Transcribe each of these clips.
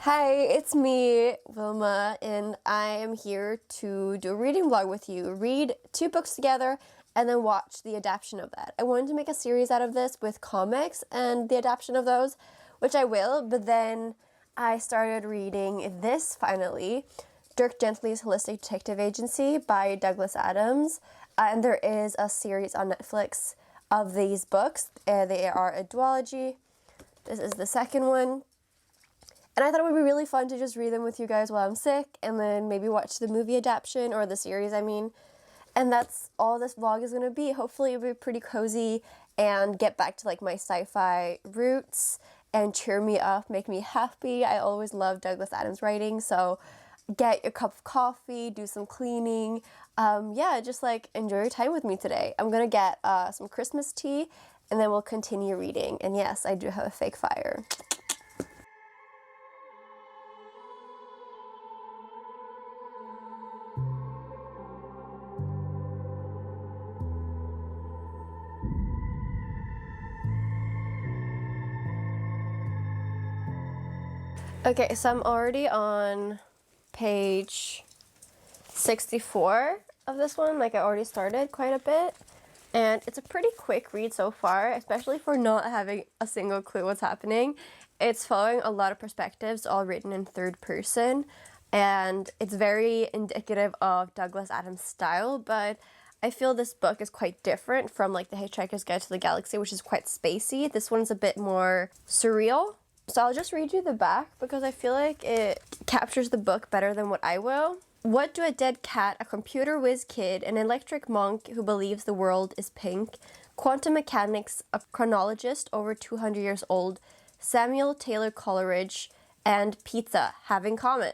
Hi, it's me, Wilma, and I am here to do a reading vlog with you. Read two books together and then watch the adaptation of that. I wanted to make a series out of this with comics and the adaptation of those, which I will, but then I started reading this finally, Dirk Gently's Holistic Detective Agency by Douglas Adams, and there is a series on Netflix of these books. They are a duology. This is the second one. And I thought it would be really fun to just read them with you guys while I'm sick, and then maybe watch the movie adaptation, or the series, I mean. And that's all this vlog is going to be. Hopefully it'll be pretty cozy and get back to like my sci-fi roots and cheer me up, make me happy. I always love Douglas Adams writing, so get your cup of coffee, do some cleaning. Yeah, just like enjoy your time with me today. I'm going to get some Christmas tea, and then we'll continue reading. And yes, I do have a fake fire. Okay, so I'm already on page 64 of this one. Like, I already started quite a bit. And it's a pretty quick read so far, especially for not having a single clue what's happening. It's following a lot of perspectives, all written in third person. And it's very indicative of Douglas Adams' style, but I feel this book is quite different from like The Hitchhiker's Guide to the Galaxy, which is quite spacey. This one's a bit more surreal. So I'll just read you the back because I feel like it captures the book better than what I will. What do a dead cat, a computer whiz kid, an electric monk who believes the world is pink, quantum mechanics, a chronologist over 200 years old, Samuel Taylor Coleridge, and pizza have in common?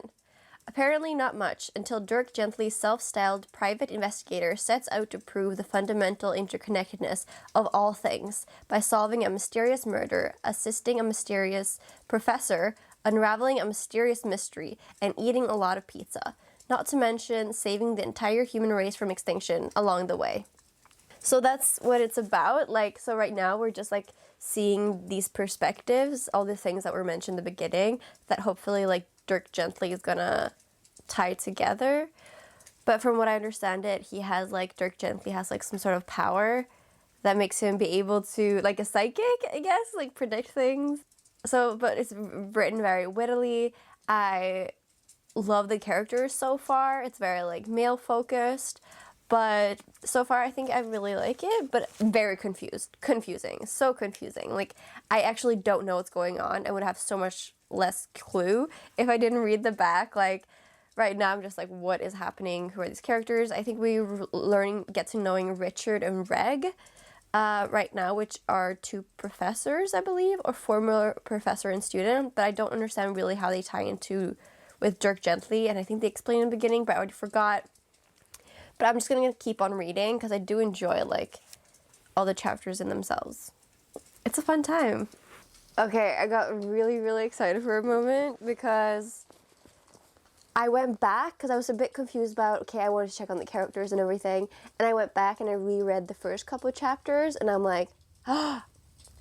Apparently not much, until Dirk Gently's self-styled private investigator sets out to prove the fundamental interconnectedness of all things by solving a mysterious murder, assisting a mysterious professor, unraveling a mysterious mystery, and eating a lot of pizza. Not to mention saving the entire human race from extinction along the way. So that's what it's about. Like, so right now we're just like seeing these perspectives, all the things that were mentioned in the beginning, that hopefully like Dirk Gently is gonna tie together. But from what I understand it, Dirk Gently has like some sort of power that makes him be able to, like a psychic, I guess, like predict things. So, but it's written very wittily. I love the characters so far. It's very like male focused, but so far I think I really like it, but very confusing, so confusing. Like, I actually don't know what's going on. I would have so much less clue if I didn't read the back. Like, right now I'm just like, what is happening? Who are these characters? I think we get to knowing Richard and Reg right now, which are two professors, I believe, or former professor and student, but I don't understand really how they tie into with Dirk Gently, and I think they explained in the beginning, but I already forgot. But I'm just gonna keep on reading because I do enjoy like all the chapters in themselves. It's a fun time. Okay, I got really, really excited for a moment because I went back because I was a bit confused about, okay, I wanted to check on the characters and everything, and I went back and I reread the first couple of chapters, and I'm like, oh,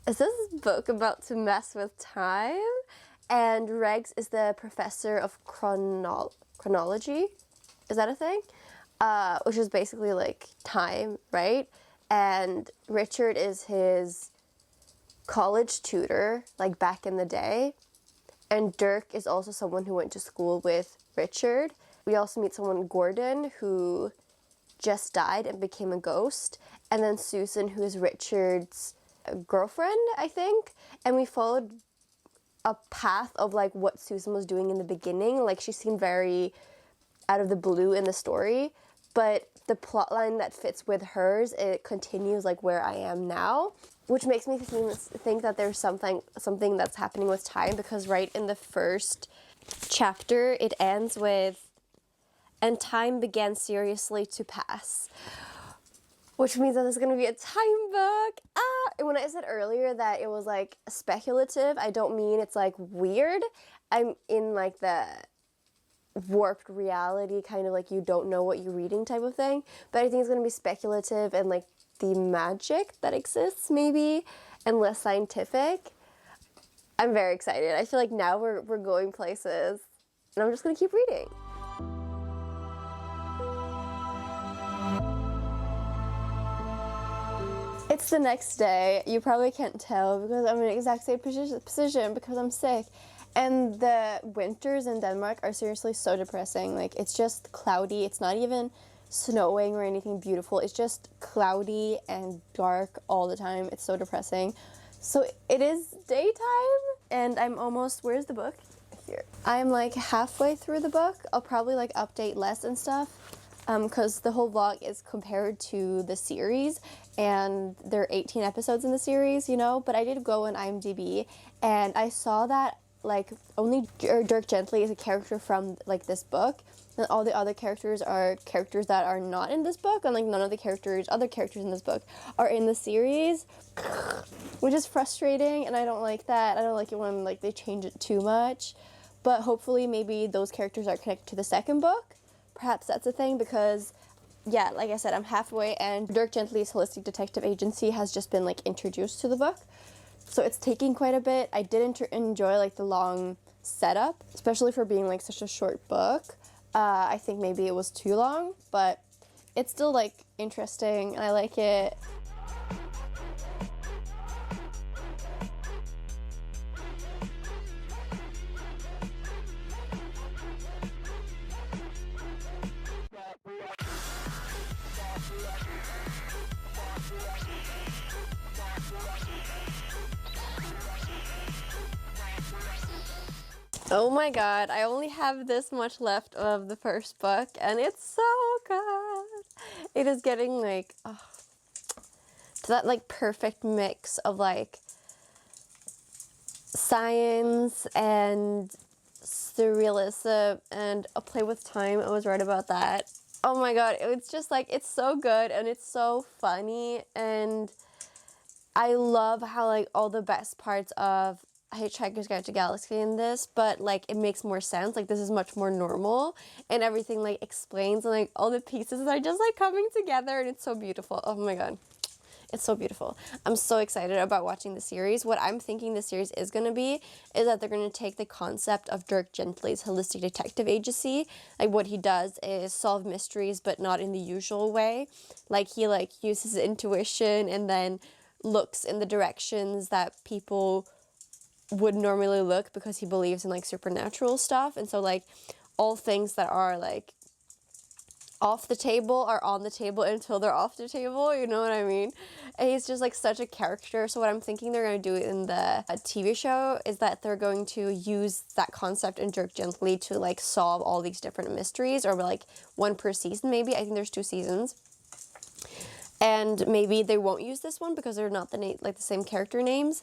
is this book about to mess with time? And Regs is the professor of chronology. Is that a thing? Which is basically like time, right? And Richard is his college tutor, like back in the day. And Dirk is also someone who went to school with Richard. We also meet someone, Gordon, who just died and became a ghost. And then Susan, who is Richard's girlfriend, I think. And we followed a path of like what Susan was doing in the beginning. Like, she seemed very out of the blue in the story, but the plot line that fits with hers, it continues like where I am now, which makes me think that there's something that's happening with time, because right in the first chapter it ends with, and time began seriously to pass, which means that there's going to be a time book. And when I said earlier that it was like speculative, I don't mean it's like weird. I'm in like the warped reality, kind of like you don't know what you're reading type of thing. But I think it's going to be speculative and like the magic that exists maybe, and less scientific. I'm very excited. I feel like now we're going places, and I'm just gonna keep reading. It's the next day. You probably can't tell because I'm in the exact same position because I'm sick. And the winters in Denmark are seriously so depressing. Like, it's just cloudy. It's not even snowing or anything beautiful. It's just cloudy and dark all the time. It's so depressing. So it is daytime, and I'm almost, where's the book? Here. I'm like halfway through the book. I'll probably like update less and stuff, because the whole vlog is compared to the series, and there are 18 episodes in the series, you know. But I did go on IMDb, and I saw that like only Dirk Gently is a character from like this book, and all the other characters are characters that are not in this book, and like none of the other characters in this book are in the series, which is frustrating, and I don't like that. I don't like it when like they change it too much. But hopefully maybe those characters are connected to the second book. Perhaps that's a thing, because yeah, like I said, I'm halfway, and Dirk Gently's Holistic Detective Agency has just been like introduced to the book. So it's taking quite a bit. I did enjoy like the long setup, especially for being like such a short book. I think maybe it was too long, but it's still like interesting, and I like it. Oh my god, I only have this much left of the first book, and it's so good. It is getting like to that like perfect mix of like science and surrealism and a play with time. I was right about that. Oh my god, it's just like, it's so good, and it's so funny, and I love how like all the best parts of Hitchhiker's Guide to Galaxy in this, but like it makes more sense. Like, this is much more normal, and everything like explains, and like all the pieces are just like coming together, and it's so beautiful. Oh my god, it's so beautiful. I'm so excited about watching the series. What I'm thinking the series is going to be is that they're going to take the concept of Dirk Gently's Holistic Detective Agency. Like, what he does is solve mysteries, but not in the usual way. Like, he like uses intuition and then looks in the directions that people would normally look, because he believes in like supernatural stuff. And so like all things that are like off the table are on the table until they're off the table, you know what I mean? And he's just like such a character. So what I'm thinking they're going to do in the TV show is that they're going to use that concept in Dirk Gently to like solve all these different mysteries, or like one per season maybe. I think there's 2 seasons. And maybe they won't use this one because they're not the same character names.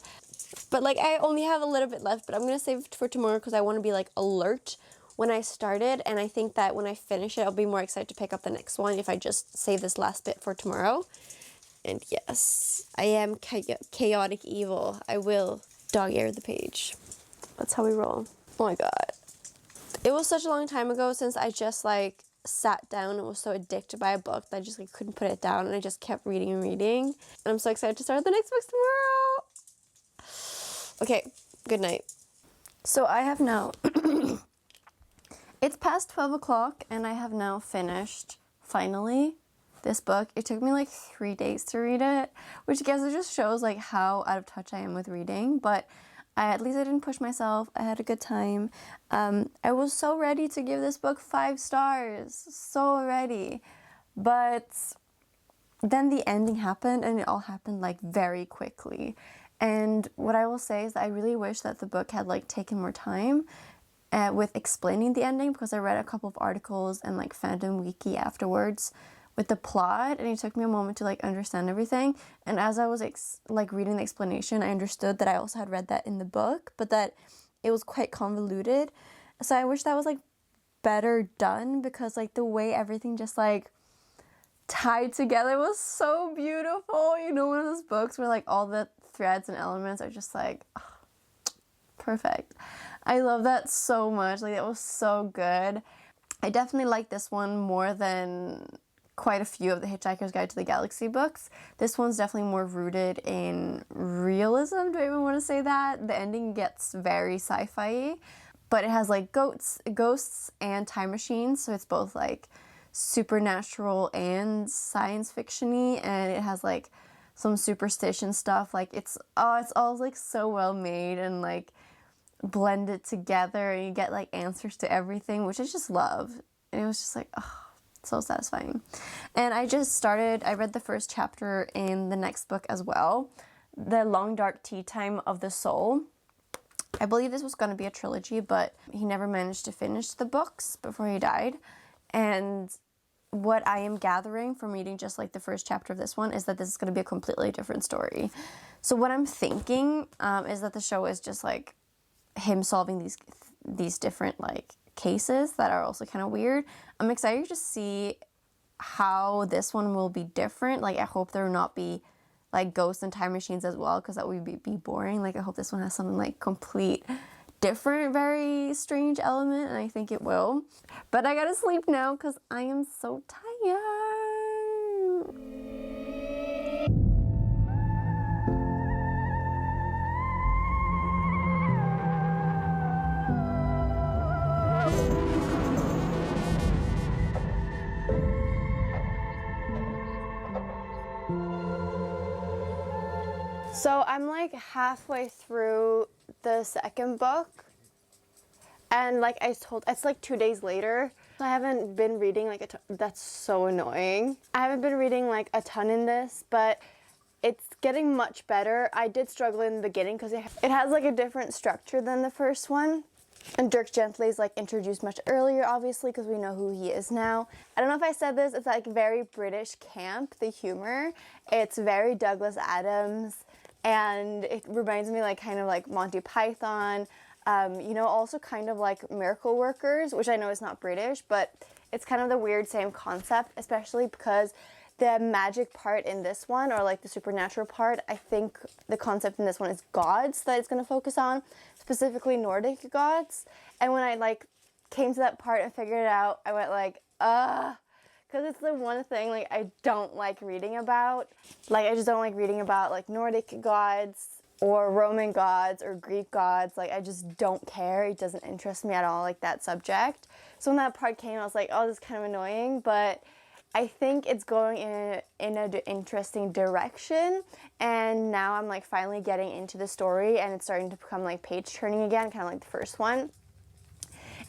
But like, I only have a little bit left, but I'm gonna save it for tomorrow because I want to be like alert when I started, and I think that when I finish it, I'll be more excited to pick up the next one if I just save this last bit for tomorrow. And yes, I am chaotic evil. I will dog ear the page. That's how we roll. Oh my god. It was such a long time ago since I just like sat down and was so addicted by a book that I just like couldn't put it down, and I just kept reading and reading. And I'm so excited to start the next books tomorrow. Okay, good night. So I have now, it's past 12 o'clock, and I have now finished, finally, this book. It took me like 3 days to read it, which I guess it just shows like how out of touch I am with reading, but at least I didn't push myself. I had a good time. I was so ready to give this book 5 stars, so ready, but then the ending happened, and it all happened like very quickly. And what I will say is that I really wish that the book had like taken more time with explaining the ending, because I read a couple of articles and like Fandom Wiki afterwards with the plot, and it took me a moment to like understand everything. And as I was like reading the explanation, I understood that I also had read that in the book, but that it was quite convoluted. So I wish that was like better done, because like the way everything just like tied together was so beautiful. You know, one of those books where like all the threads and elements are just like, oh, perfect. I love that so much. Like, it was so good. I definitely like this one more than quite a few of the Hitchhiker's Guide to the Galaxy books. This one's definitely more rooted in realism. Do I even want to say that? The ending gets very sci-fi, but it has like ghosts and time machines, so it's both like supernatural and science fiction-y, and it has like some superstition stuff. Like it's all like so well made and like blended together, and you get like answers to everything, which I just love. And it was just like, oh, so satisfying. And I read the first chapter in the next book as well, The Long Dark Tea Time of the Soul. I believe this was going to be a trilogy, but he never managed to finish the books before he died. And what I am gathering from reading just like the first chapter of this one is that this is going to be a completely different story. So what I'm thinking is that the show is just like him solving these different like cases that are also kind of weird. I'm excited to see how this one will be different. Like I hope there will not be like ghosts and time machines as well, because that would be boring. Like I hope this one has something like complete different, very strange element, and I think it will. But I gotta sleep now because I am so tired. So I'm like halfway through the second book, and like I told, it's like 2 days later. So I haven't been reading like that's so annoying. I haven't been reading like a ton in this, but it's getting much better. I did struggle in the beginning because it has like a different structure than the first one. And Dirk Gently is like introduced much earlier, obviously, because we know who he is now. I don't know if I said this, it's like very British camp, the humor. It's very Douglas Adams, and it reminds me like kind of like Monty Python, you know, also kind of like Miracle Workers, which I know is not British, but it's kind of the weird same concept, especially because the magic part in this one, or like the supernatural part, I think the concept in this one is gods that it's going to focus on, specifically Nordic gods. And when I like came to that part and figured it out, I went like, because it's the one thing like I don't like reading about. Like I just don't like reading about like Nordic gods or Roman gods or Greek gods. Like I just don't care. It doesn't interest me at all, like that subject. So when that part came, I was like, oh, this is kind of annoying, but I think it's going in an interesting direction, and now I'm like finally getting into the story, and it's starting to become like page turning again, kind of like the first one.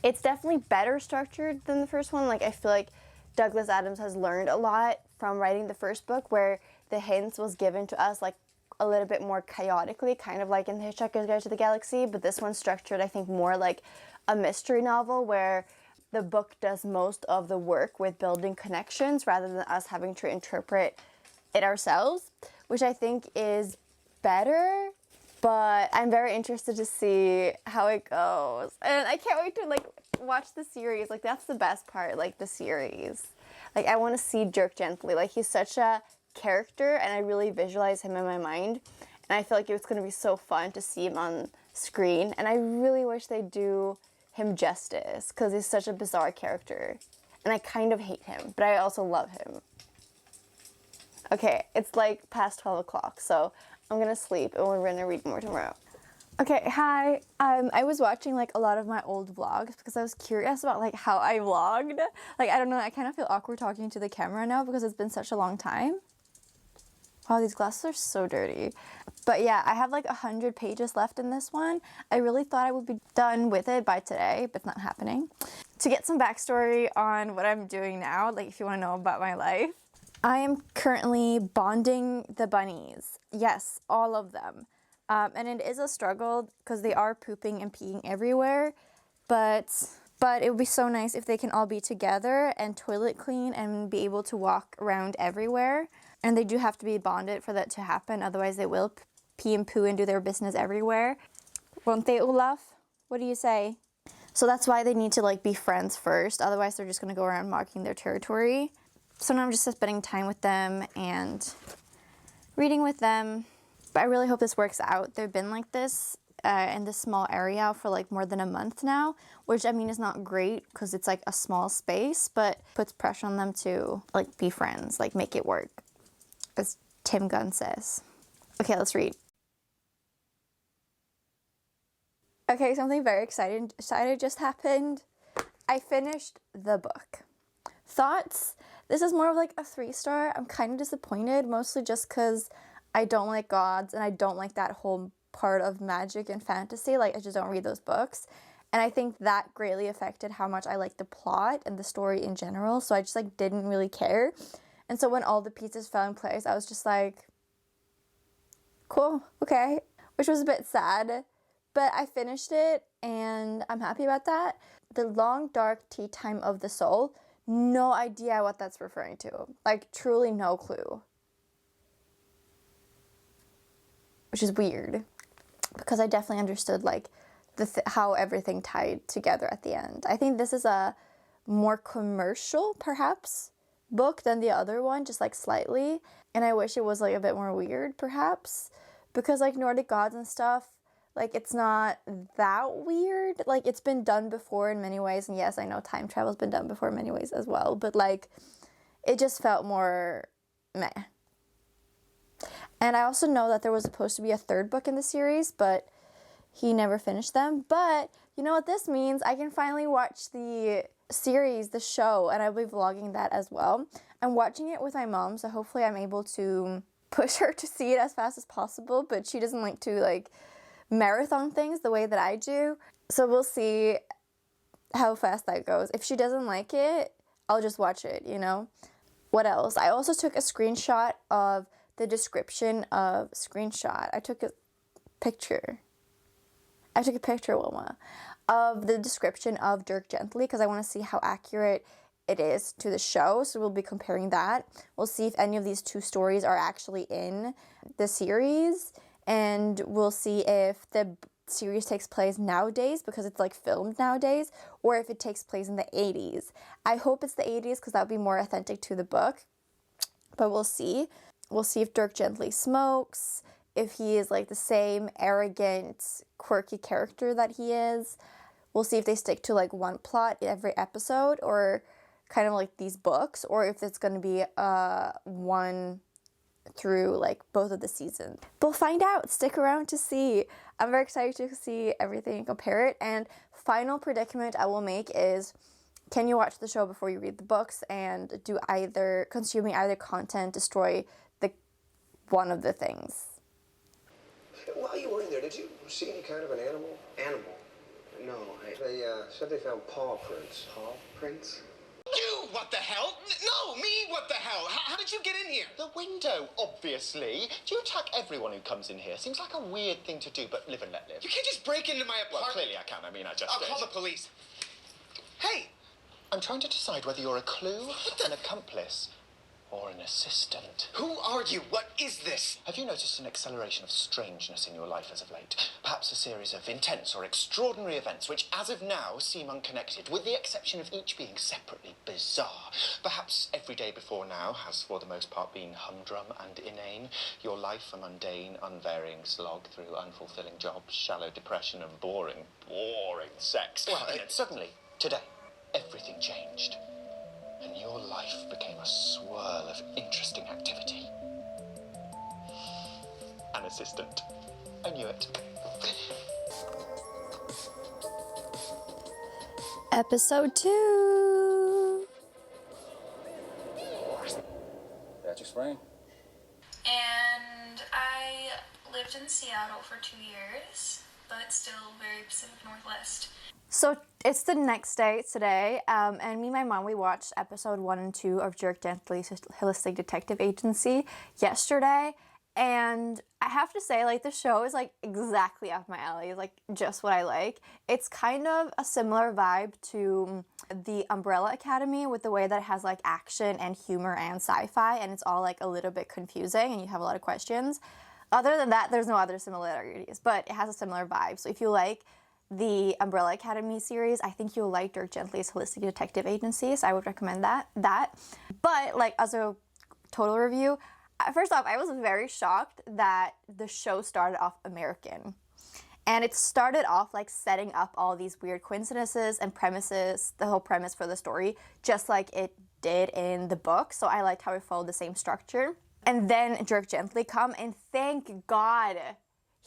It's definitely better structured than the first one. Like I feel like Douglas Adams has learned a lot from writing the first book, where the hints was given to us like a little bit more chaotically, kind of like in The Hitchhiker's Guide to the Galaxy, but this one's structured I think more like a mystery novel, where the book does most of the work with building connections rather than us having to interpret it ourselves, which I think is better, but I'm very interested to see how it goes. And I can't wait to like watch the series. Like that's the best part, like the series. Like I want to see Dirk Gently. Like he's such a character, and I really visualize him in my mind. And I feel like it's going to be so fun to see him on screen. And I really wish they do him justice, because he's such a bizarre character, and I kind of hate him, but I also love him. Okay, it's like past 12 o'clock, so I'm gonna sleep and we're gonna read more tomorrow. Okay, hi. I was watching like a lot of my old vlogs because I was curious about like how I vlogged. Like I don't know, I kind of feel awkward talking to the camera now because it's been such a long time. Wow, these glasses are so dirty. But yeah, I have like 100 pages left in this one. I really thought I would be done with it by today, but it's not happening. To get some backstory on what I'm doing now, like if you want to know about my life, I am currently bonding the bunnies. Yes, all of them. And it is a struggle because they are pooping and peeing everywhere, but it would be so nice if they can all be together and toilet clean and be able to walk around everywhere. And they do have to be bonded for that to happen, otherwise they will pee and poo and do their business everywhere. Won't they, Olaf? What do you say? So that's why they need to like be friends first, otherwise they're just gonna go around marking their territory. So now I'm just spending time with them and reading with them. But I really hope this works out. They've been like this in this small area for like more than a month now, which I mean is not great because it's like a small space, but puts pressure on them to like be friends, like make it work, as Tim Gunn says. Okay, let's read. Okay, something very exciting just happened. I finished the book. Thoughts? This is more of like a 3-star. I'm kind of disappointed, mostly just because I don't like gods and I don't like that whole part of magic and fantasy. Like, I just don't read those books. And I think that greatly affected how much I like the plot and the story in general. So I just like didn't really care. And so when all the pieces fell in place, I was just like, cool, okay. Which was a bit sad. But I finished it and I'm happy about that. The long dark tea time of the soul, no idea what that's referring to. Like, truly no clue. Which is weird, because I definitely understood like how everything tied together at the end. I think this is a more commercial, perhaps, book than the other one, just like slightly. And I wish it was like a bit more weird, perhaps, because like Nordic gods and stuff, like it's not that weird. Like, it's been done before in many ways, and yes, I know time travel's been done before in many ways as well, but like it just felt more meh. And I also know that there was supposed to be a 3rd book in the series, but he never finished them. But you know what this means? I can finally watch the series, the show, and I'll be vlogging that as well. I'm watching it with my mom, so hopefully I'm able to push her to see it as fast as possible, but she doesn't like to like marathon things the way that I do. So we'll see how fast that goes. If she doesn't like it, I'll just watch it, you know? What else? I also took a screenshot of the description of I took a picture, Wilma, of the description of Dirk Gently, because I want to see how accurate it is to the show. So we'll be comparing that. We'll see if any of these 2 stories are actually in the series, and we'll see if the series takes place nowadays because it's like filmed nowadays, or if it takes place in the 80s. I hope it's the 80s because that would be more authentic to the book, but we'll see. We'll see if Dirk Gently smokes, if he is like the same arrogant, quirky character that he is. We'll see if they stick to like one plot every episode, or kind of like these books, or if it's going to be one through like both of the seasons. We'll find out. Stick around to see. I'm very excited to see everything and compare it. And final predicament I will make is, can you watch the show before you read the books, and do either consuming either content destroy the one of the things? While you were in there, did you see any kind of an animal? Animal? No, They said they found paw prints. Paw prints? You! What the hell? No, me! What the hell? How did you get in here? The window, obviously. Do you attack everyone who comes in here? Seems like a weird thing to do, but live and let live. You can't just break into my apartment. Well, clearly I can. I mean, I just I'll did. call the police. Hey! I'm trying to decide whether you're a clue, an accomplice, or an assistant. Who are you? What is this? Have you noticed an acceleration of strangeness in your life as of late? Perhaps a series of intense or extraordinary events which, as of now, seem unconnected, with the exception of each being separately bizarre. Perhaps every day before now has, for the most part, been humdrum and inane. Your life a mundane, unvarying slog through unfulfilling jobs, shallow depression, and boring sex. Well, and then suddenly, today, everything changed. And your life became a swirl of interesting activity. An assistant. I knew it. Episode 2. That's explain. And I lived in Seattle for 2 years, but still very Pacific Northwest. So it's the next day today, and me and my mom, we watched episode 1 and 2 of Dirk Gently's Holistic Detective Agency yesterday, and I have to say, like, the show is, like, exactly up my alley, like, just what I like. It's kind of a similar vibe to the Umbrella Academy, with the way that it has, like, action and humor and sci-fi, and it's all, like, a little bit confusing, and you have a lot of questions. Other than that, there's no other similarities, but it has a similar vibe. So if you like the Umbrella Academy series, I think you'll like Dirk Gently's Holistic Detective Agency, so I would recommend that. But, like, as a total review, first off, I was very shocked that the show started off American. And it started off like setting up all these weird coincidences and premises, the whole premise for the story, just like it did in the book. So I liked how it followed the same structure. And then Dirk Gently come, and thank God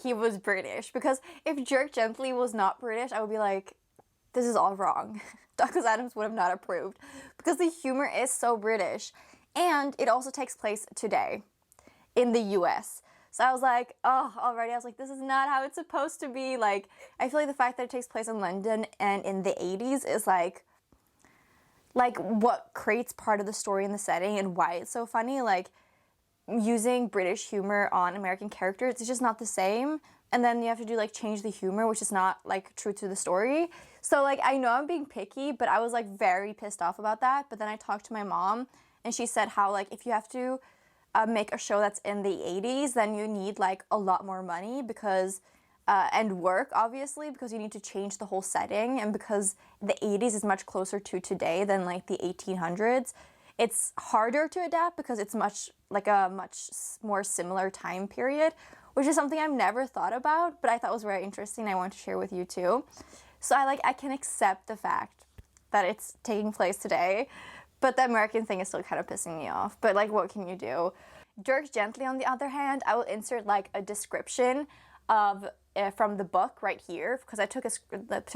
he was British, because if Dirk Gently was not British, I would be like, this is all wrong. Douglas Adams would have not approved, because the humor is so British. And it also takes place today in the US. So I was like, oh, already I was like, this is not how it's supposed to be. Like, I feel like the fact that it takes place in London and in the 80s is like what creates part of the story and the setting and why it's so funny. Like, using British humor on American characters, it's just not the same. And then you have to do like change the humor, which is not like true to the story. So like, I know I'm being picky, but I was like very pissed off about that. But then I talked to my mom, and she said how like if you have to make a show that's in the 80s, then you need like a lot more money because and work, obviously, because you need to change the whole setting, and because the 80s is much closer to today than like the 1800s. It's harder to adapt because it's much more similar time period, which is something I've never thought about, but I thought was very interesting. I want to share with you too. So I can accept the fact that it's taking place today, but the American thing is still kind of pissing me off. But like, what can you do? Dirk Gently, on the other hand, I will insert like a description of from the book right here, because I took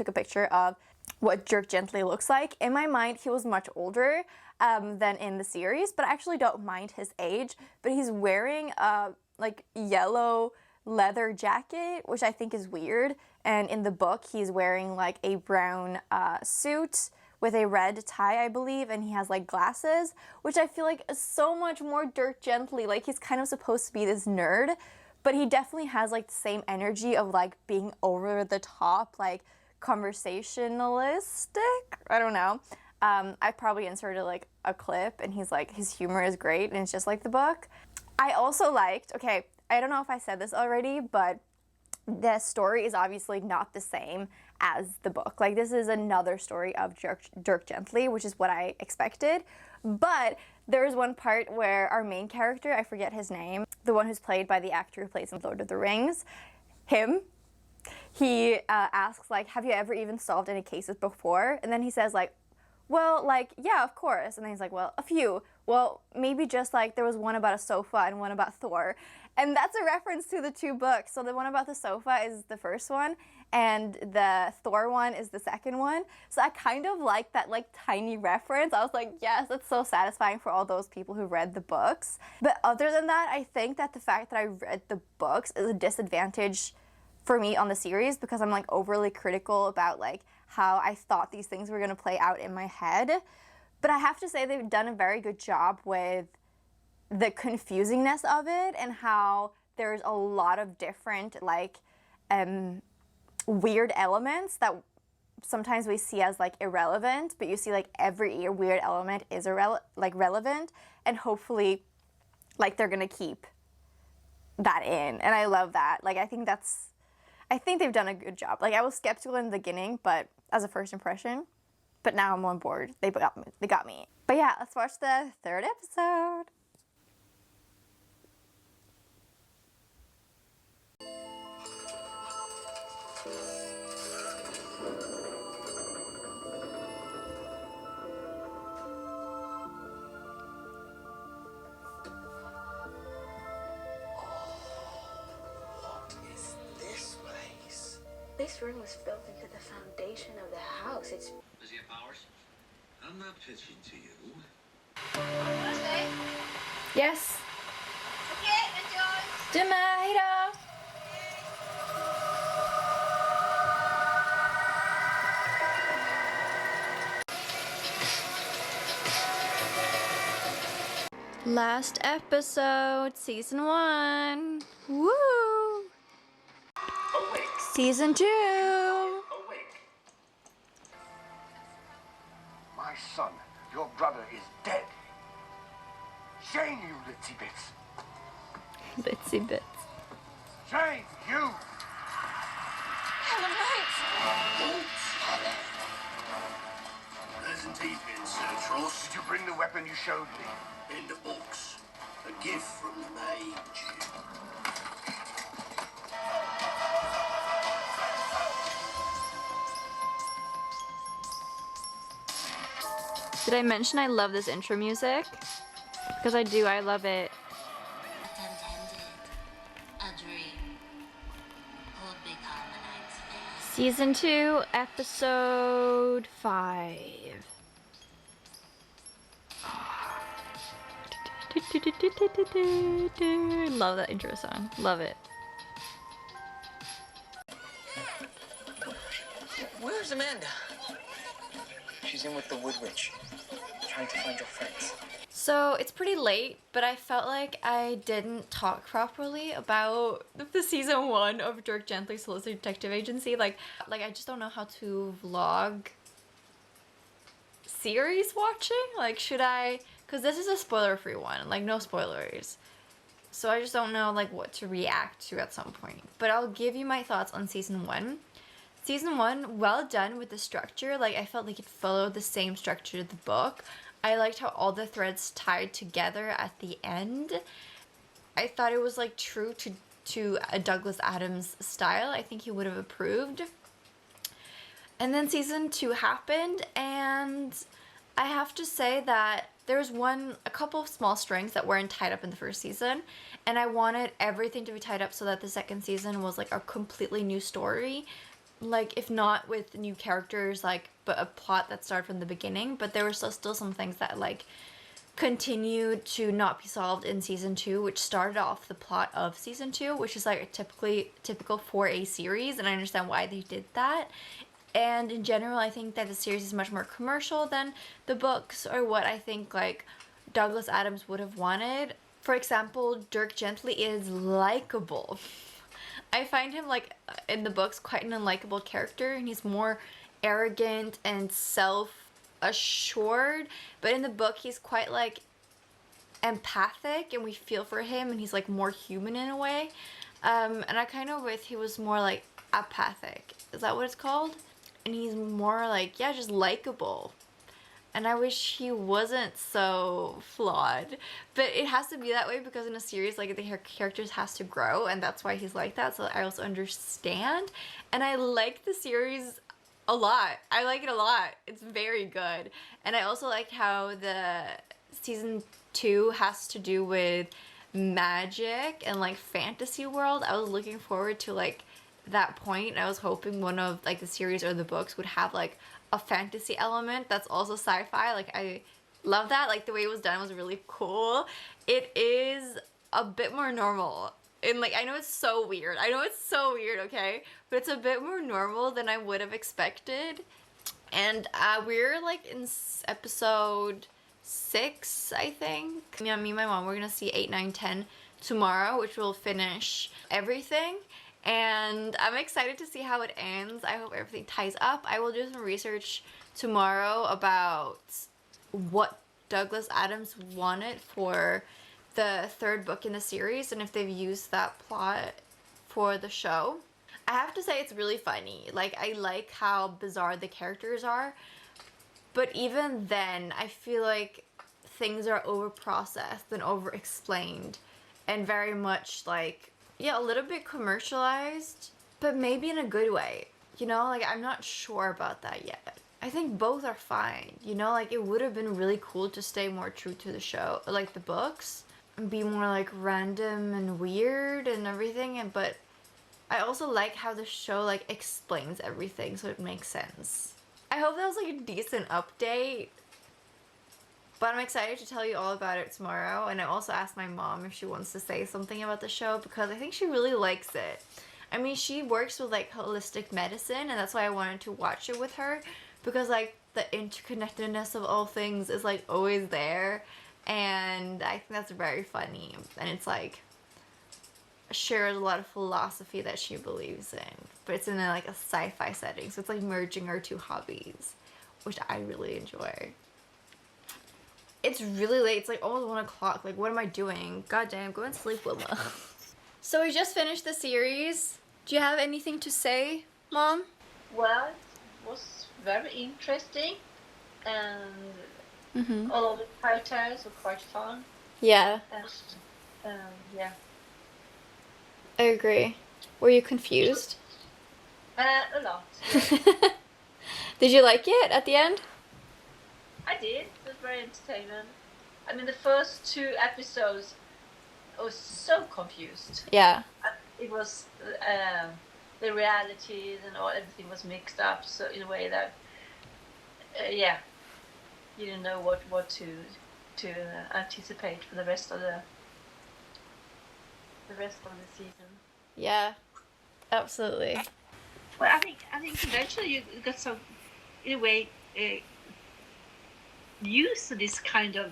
a picture of what Dirk Gently looks like. In my mind, he was much older than in the series, but I actually don't mind his age. But he's wearing a like yellow leather jacket, which I think is weird. And in the book, he's wearing like a brown suit with a red tie, I believe, and he has like glasses, which I feel like is so much more Dirk Gently. Like, he's kind of supposed to be this nerd, but he definitely has like the same energy of like being over the top, like conversationalistic. I don't know. I probably inserted like a clip, and he's like, his humor is great, and it's just like the book. I also liked, okay, I don't know if I said this already, but the story is obviously not the same as the book. Like, this is another story of Dirk Gently, which is what I expected. But there's one part where our main character, I forget his name, the one who's played by the actor who plays in Lord of the Rings, he asks, like, have you ever even solved any cases before? And then he says, like, well, like, yeah, of course. And then he's like, well, a few. Well, maybe just like there was one about a sofa and one about Thor. And that's a reference to the two books. So the one about the sofa is the first one, and the Thor one is the second one. So I kind of like that like tiny reference. I was like, yes, that's so satisfying for all those people who read the books. But other than that, I think that the fact that I read the books is a disadvantage for me on the series, because I'm like overly critical about like how I thought these things were going to play out in my head. But I have to say they've done a very good job with the confusingness of it, and how there's a lot of different like weird elements that sometimes we see as like irrelevant, but you see like every weird element is relevant, and hopefully like they're gonna keep that in, and I love that. Like, I think they've done a good job. Like, I was skeptical in the beginning, but as a first impression, but now I'm on board. They got me. But yeah, let's watch the third episode. This room was built into the foundation of the house. It's... Is he ours? I'm not pitching to you. Yes. Okay, enjoy. Tomato. Last episode, season 1. Woo! Awake. Season 2. Awake. My son, your brother is dead. Shame you, Litzy Bits. Bitsy bits. Shame you. Pleasant evening, Sir Tross. Did you bring the weapon you showed me? In the box. A gift from the mage. Did I mention I love this intro music? Because I do, I love it. Season 2, episode 5. Love that intro song. Love it. Where's Amanda? She's in with the Wood Witch, trying to find your friends. So it's pretty late, but I felt like I didn't talk properly about the season 1 of Dirk Gently's Solicitor Detective Agency. Like I just don't know how to vlog series watching. Like, should I? Because this is a spoiler-free one. Like, no spoilers. So I just don't know like what to react to at some point. But I'll give you my thoughts on season 1. Season 1, well done with the structure. Like, I felt like it followed the same structure of the book. I liked how all the threads tied together at the end. I thought it was like true to a Douglas Adams style. I think he would have approved. And then season 2 happened, and I have to say that there was a couple of small strings that weren't tied up in the first season, and I wanted everything to be tied up so that the second season was like a completely new story. Like, if not with new characters, like, but a plot that started from the beginning, but there were still some things that like continued to not be solved in season 2, which started off the plot of season 2, which is like typical for a series, and I understand why they did that. And in general, I think that the series is much more commercial than the books, or what I think like Douglas Adams would have wanted. For example, Dirk Gently is likable. I find him, like, in the books, quite an unlikable character, and he's more arrogant and self-assured, but in the book, he's quite, like, empathic, and we feel for him, and he's, like, more human in a way, and I kind of wish he was more, like, apathic. Is that what it's called? And he's more, like, yeah, just likable. And I wish he wasn't so flawed. But it has to be that way because in a series, like, the characters has to grow, and that's why he's like that, so I also understand. And I like the series a lot. I like it a lot. It's very good. And I also like how the season 2 has to do with magic and, like, fantasy world. I was looking forward to, like, that point. I was hoping one of, like, the series or the books would have, like, a fantasy element that's also sci-fi. Like, I love that. Like, the way it was done was really cool. It is a bit more normal. And, like, I know it's so weird. Okay? But it's a bit more normal than I would have expected. And we're, like, in episode 6, I think. Yeah, me and my mom, we're gonna see 8, 9, 10 tomorrow, which will finish everything. And I'm excited to see how it ends. I hope everything ties up. I will do some research tomorrow about what Douglas Adams wanted for the 3rd book in the series and if they've used that plot for the show. I have to say it's really funny. Like, I like how bizarre the characters are. But even then, I feel like things are over-processed and over-explained and very much, like, yeah, a little bit commercialized, but maybe in a good way. You know, like, I'm not sure about that yet. I think both are fine. You know, like, it would have been really cool to stay more true to the show, like the books, and be more, like, random and weird and everything. But I also like how the show, like, explains everything so it makes sense. I hope that was, like, a decent update. But I'm excited to tell you all about it tomorrow, and I also asked my mom if she wants to say something about the show because I think she really likes it. I mean, she works with, like, holistic medicine, and that's why I wanted to watch it with her because, like, the interconnectedness of all things is, like, always there, and I think that's very funny, and it's, like, shares a lot of philosophy that she believes in, but it's in, like, a sci-fi setting, so it's, like, merging our two hobbies, which I really enjoy. It's really late. It's like almost 1 o'clock. Like, what am I doing? God damn, go and sleep, Wilma. So we just finished the series. Do you have anything to say, Mom? Well, it was very interesting, and all of the characters were quite fun. Yeah. Yeah. I agree. Were you confused? A lot. Did you like it at the end? I did. very entertainment. I mean, the first 2 episodes, I was so confused. Yeah. It was the realities and everything was mixed up. So in a way that, yeah, you didn't know what to anticipate for the rest of the season. Yeah. Absolutely. Well, I think eventually you got some, in a way, used to this kind of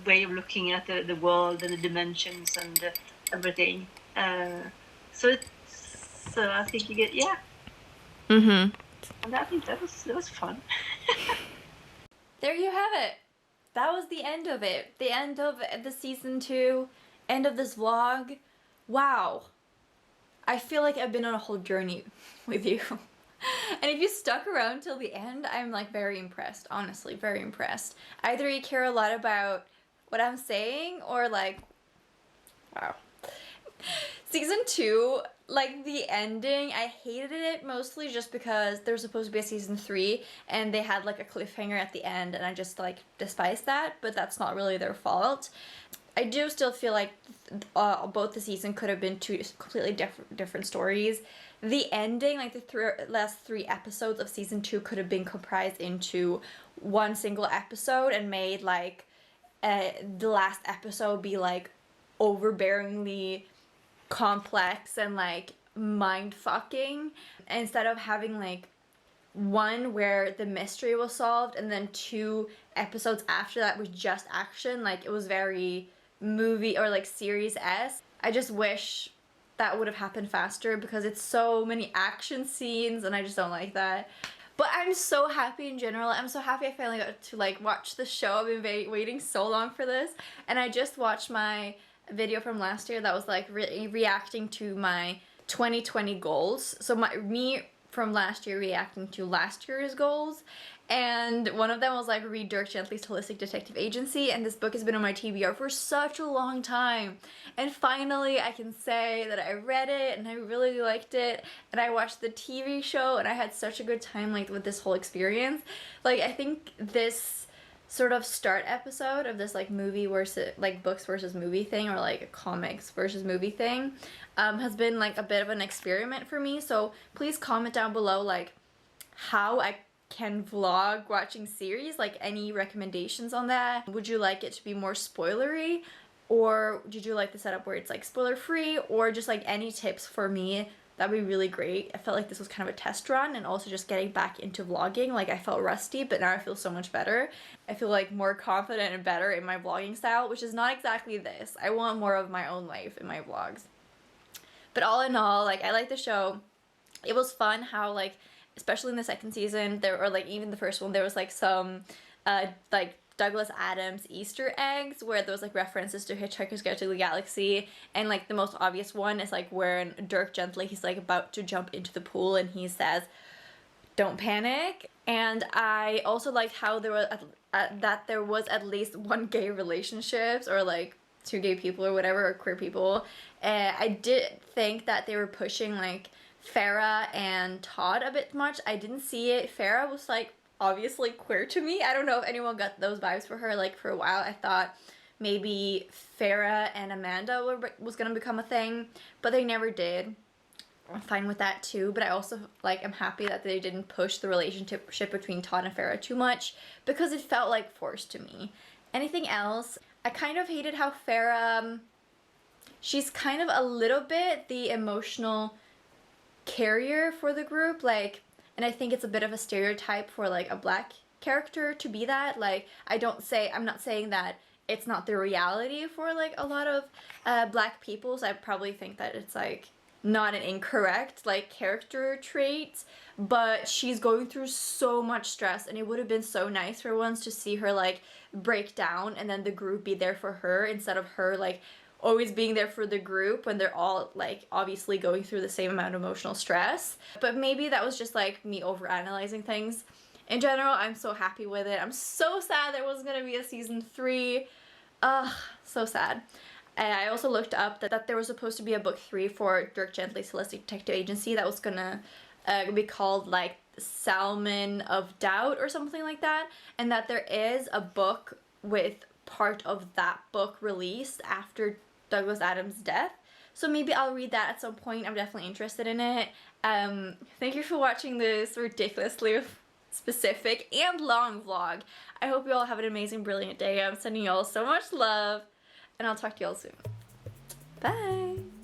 way of looking at the world and the dimensions and everything. So I think you get, yeah. Mm-hmm. And I think that was fun. There you have it. That was the end of it. The end of the season 2. End of this vlog. Wow. I feel like I've been on a whole journey with you. And if you stuck around till the end, I'm like very impressed. Honestly, very impressed. Either you care a lot about what I'm saying or like, wow. Season 2, like the ending, I hated it mostly just because there was supposed to be a season 3 and they had like a cliffhanger at the end and I just like despise that, but that's not really their fault. I do still feel like both the season could have been 2 completely different stories. The ending, like the last 3 episodes of season 2 could have been comprised into one single episode and made like the last episode be like overbearingly complex and like mind-fucking, instead of having like one where the mystery was solved and then 2 episodes after that was just action. Like it was very movie or like series-esque. I just wish that would have happened faster because it's so many action scenes and I just don't like that. But I'm so happy in general. I'm so happy I finally got to like watch the show. I've been waiting so long for this, and I just watched my video from last year that was like reacting to my 2020 goals. So me from last year reacting to last year's goals, and one of them was like read Dirk Gently's Holistic Detective Agency, and this book has been on my TBR for such a long time, and finally I can say that I read it and I really liked it, and I watched the TV show and I had such a good time like with this whole experience. Like I think this sort of start episode of this like movie versus like books versus movie thing, or like a comics versus movie thing, has been like a bit of an experiment for me. So please comment down below like how I can vlog watching series, like any recommendations on that. Would you like it to be more spoilery, or did you like the setup where it's like spoiler free, or just like any tips for me? That'd be really great. I felt like this was kind of a test run and also just getting back into vlogging. Like I felt rusty, but now I feel so much better. I feel like more confident and better in my vlogging style, which is not exactly this. I want more of my own life in my vlogs. But all in all, like I like the show. It was fun how like, especially in the second season, there, or like even the first one, there was like some like Douglas Adams Easter eggs where there was like references to Hitchhiker's Guide to the Galaxy, and like the most obvious one is like where Dirk Gently, he's like about to jump into the pool and he says, "Don't panic." And I also liked how there was that there was at least 1 gay relationships, or like 2 gay people or whatever, or queer people. I did think that they were pushing like Farrah and Todd a bit much. I didn't see it. Farrah was like obviously queer to me. I don't know if anyone got those vibes for her. Like for a while I thought maybe Farrah and Amanda was gonna become a thing, but they never did. I'm fine with that too, but I also like am happy that they didn't push the relationship between Todd and Farrah too much, because it felt like forced to me. Anything else? I kind of hated how Farrah, she's kind of a little bit the emotional carrier for the group, like, and I think it's a bit of a stereotype for like a black character to be that. Like I'm not saying that it's not the reality for like a lot of black people, so I probably think that it's like not an incorrect like character trait, but she's going through so much stress, and it would have been so nice for once to see her like break down and then the group be there for her, instead of her like always being there for the group when they're all like obviously going through the same amount of emotional stress. But maybe that was just like me overanalyzing things. In general, I'm so happy with it. I'm so sad there wasn't gonna be a season 3. Ugh, so sad. I also looked up that there was supposed to be a book 3 for Dirk Gently's Holistic Detective Agency that was gonna gonna be called like Salmon of Doubt or something like that, and that there is a book with part of that book released after Douglas Adams' death. So maybe I'll read that at some point. I'm definitely interested in it. Thank you for watching this ridiculously specific and long vlog. I hope you all have an amazing, brilliant day. I'm sending you all so much love, and I'll talk to you all soon. Bye!